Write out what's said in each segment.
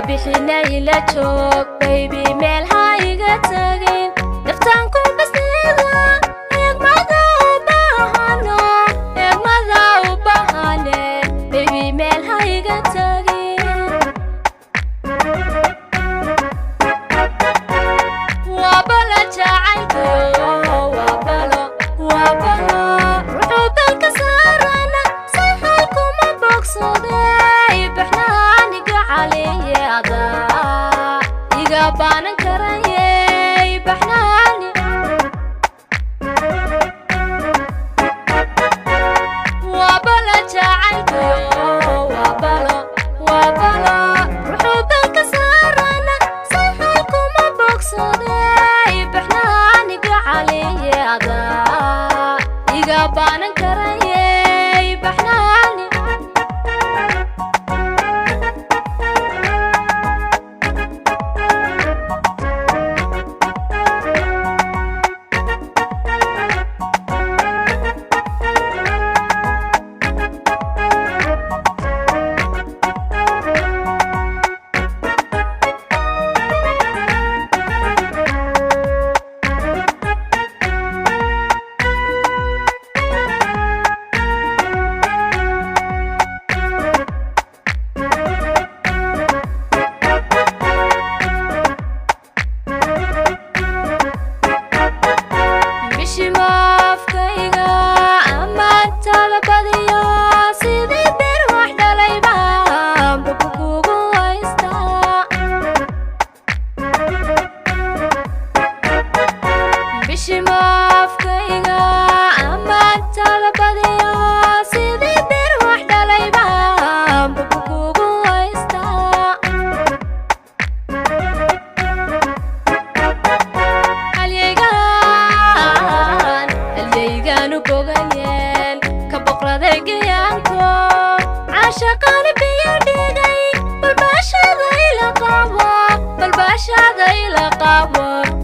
bixine ila joog baby meel ha iga tagin naftaan ku basnida eegmada u bahane baby meel ha iga tagin waa bala jacaylko waa balo ruuxu balka saarana sahal kuma bogsoday baxnaaniga caliye iga baanan karayay baxnaani waa bala jacaylko waa balo ruuxu balka saarana sahal kuma bogsoday baxnaaniga caliye iga baanan karayay baxnaani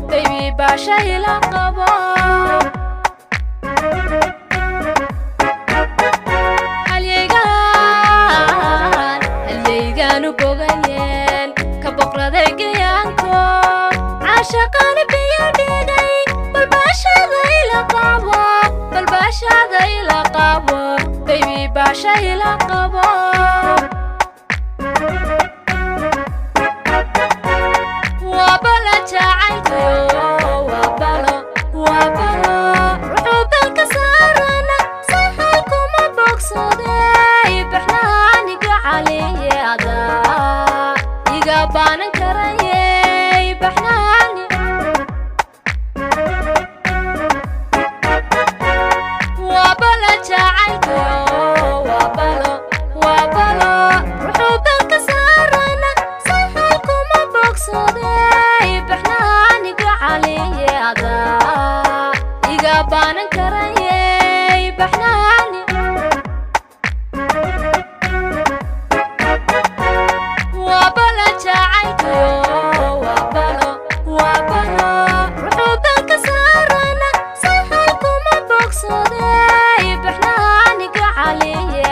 baby basha ila qabo halyeegan u bogayeen ka boqraday gayanko ashaqan biyo dhigay balbashada ila qabo baby basha ila qabo ruuxu balka saarana sahal kuma bogsoday baxnaaniga caliye iga baanan karayay baxnaani waa bala jacaylko waa balo ruuxu balka saarana sahal kuma bogsoday baxnaaniga caliye iga baanan karayay baxnaani waa bala jacaylko waa balo ruuxu balka saarana sahal kuma bogsoday baxnaaniga caliye